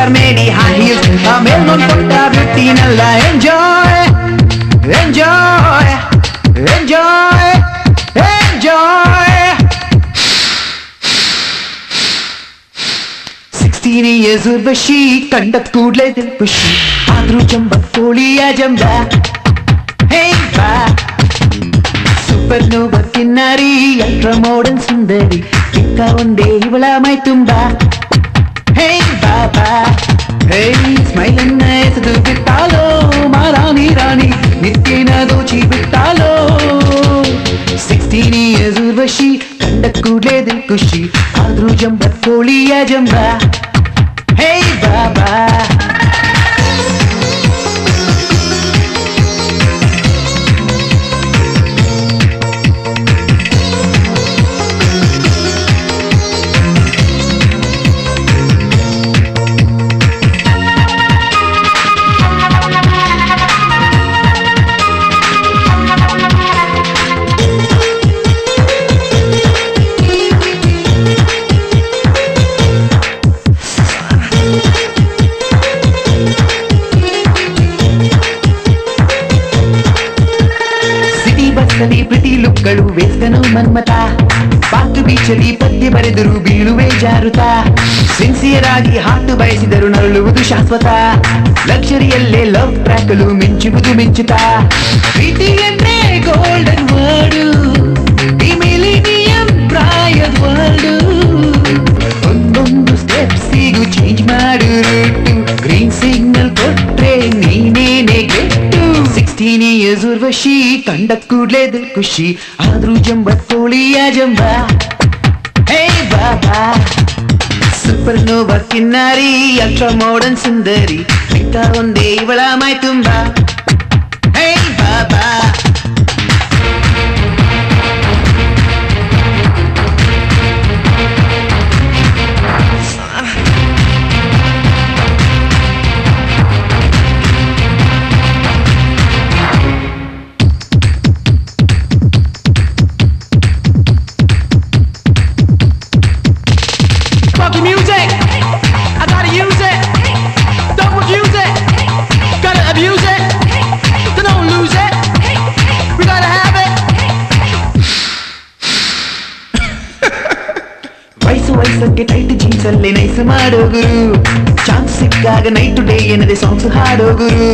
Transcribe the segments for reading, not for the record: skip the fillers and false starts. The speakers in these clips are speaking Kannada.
Armani high heels ಆಮೇಲೆ ನೋಡ್ಕೊಂಡ ಬಿಟ್ಟಿನಲ್ಲ enjoy enjoy enjoy enjoy 16 years Urvashi ಕಂಡತ್ ಕೂಡ್ಲೆ ದಿಲ್ ಖುಷಿ ಆದ್ರೂ ಜಂಬಕ್ಕೋಳಿಯ ಜಂಬ ಹೇ ಬಾ ಸೂಪರ್ ನೋವರ್ ಕಿನ್ನಾರಿ ಅಲ್ಟ್ರಾ ಮಾಡರ್ನ್ ಸುಂದರಿ ಚಿಕ್ಕ ಒಂದೇ ಇವಳ ಮೈ ತುಂಬ ಹೇ ಬಾಬಾ ಹೇ ಸ್ಮೈಲ್ ಅನ್ನ ಎಸೆದು ಬಿಟ್ಟಾಲೋ ಮಾರಾಣಿ ರಾಣಿ ನಿತ್ಯನ ದೋಚಿ ಬಿಟ್ಟಾಲೋ 16 years ಉರ್ವಶಿ ಕಂಡ ಕೂಡ್ಲೆ ದಿಲ್ ಖುಷಿ ಆದ್ರೂ ಜಂಬಕ್ಕೋಳಿಯ ಜಂಬ ಹೇ ಬಾಬಾ ಪ್ರೀತಿ ಲುಕ್ಗಳು ವೇಸ್ಕನು ಮನ್ಮತ ಪಾತು ಬೀಚಲಿ ಪದ್ಯ ಬರೆದರು ಬೀಳುವೆ ಜಾರುತ ಸಿನ್ಸಿಯರ್ ಆಗಿ ಹಾಟು ಬಯಸಿದರು ನರಳುವುದು ಶಾಶ್ವತ ಲಕ್ಷರಿಯಲ್ಲೇ ಲವ್ ಟ್ರ್ಯಾಕಲು ಮಿಂಚುವುದು ಮಿಂಚುತ್ತ ಪ್ರೀತಿ ಅಂದ್ರೆ ಗೋಲ್ಡನ್ ವರ್ಡು ಈ ಮಿಲಿನಿಯಂ ಪ್ರಾಯದ ವರ್ಡು ಒಂದೊಂದು ಸ್ಟೆಪ್ಸಿಗೂ ಚೇಂಜ್ ಮಾಡು ಗ್ರೀನ್ ಸಿಗ್ನಲ್ ಕೊಟ್ರೆ ನೀನೇನೆ ಗೆಟ್ಟು 16 years ಉರ್ವಶಿ ಕಂಡ ಕೂಡ್ಲೆ ದಿಲ್ ಖುಷಿ ಆದ್ರೂ ಜಂಬಕ್ಕೋಳಿಯ ಜಂಬ ಹೇ ಬಾಬಾ ಸೂಪರ್ ನೋವಾ ಕಿನ್ನಾರಿ ಅಲ್ಟ್ರಾ ಮಾಡರ್ನ್ ಸುಂದರಿ ಚಿಕ್ಕ ಒಂದೇ ಇವಳ ಮೈ ತುಂಬ ಹೇ ಬಾಬಾ music, I gotta use it, don't abuse it, gotta abuse it, don't lose it, we gotta have it. ವಯಸ್ಸಕ್ಕೆ ಟೈಟ್ ಜೀನ್ಸ್ ಅಲ್ಲಿ ನೈಸ್ ಮಾಡೋ ಗುರು ಚಾನ್ಸ್ ಸಿಕ್ಕಾಗ ನೈಟ್ ಟು ಡೇ ಏನದೆ ಸಾಂಗ್ಸ್ ಹಾಡೋ ಗುರು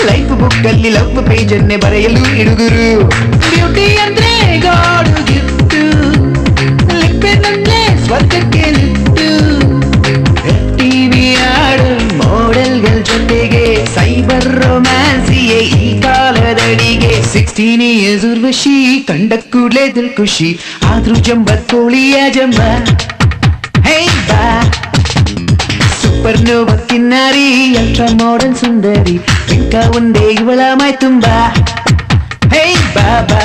ಲೈಫ್ ಬುಕ್ ಅಲ್ಲಿ ಲವ್ ಪೇಜ್ ಅನ್ನೇ ಬರೆಯಲು ಇಡುಗುರು ಬ್ಯೂಟಿ ಅಂದ್ರೆ ಗಾಡ್ ಗಿಫ್ಟ್ ಲಿಪ್ಪಿನಲ್ಲೇ ಸ್ವರ್ಗಕ್ಕೆ ಲಿಫ್ಟ್ ಟಿವಿ ಹಾಡು ಮಾಡೆಲ್ಗಳ ಜೊತೆಗೆ ಸೈಬರ್ ರೊಮ್ಯಾನ್ಸಿಯೇ ಈ ಕಾಲದಡಿಗೆ 16 years ಉರ್ವಶಿ ಕಂಡ ಕೂಡ್ಲೆ ದಿಲ್ ಖುಷಿ ಆದ್ರೂ ಜಂಬಕ್ಕೋಳಿಯ ಜಂಬ ಹೇ ಬಾ ಸೂಪರ್ ನೋವಾ ಕಿನ್ನಾರಿ ಅಲ್ಟ್ರಾ ಮಾಡರ್ನ್ ಸುಂದರಿ ಚಿಕ್ಕ ಒಂದೇ ಇವಳ ಮೈ ತುಂಬ ಹೇ ಬಾಬಾ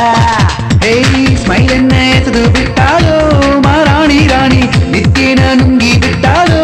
ಹೇ ಸ್ಮೈಲ್ ಅನ್ನ ಎಸೆದು ಬಿಟ್ಟಾಲೋ ಮಾರಾಣಿ ರಾಣಿ ನಿತ್ಯನ ನುಂಗಿ ಬಿಟ್ಟಾಲೋ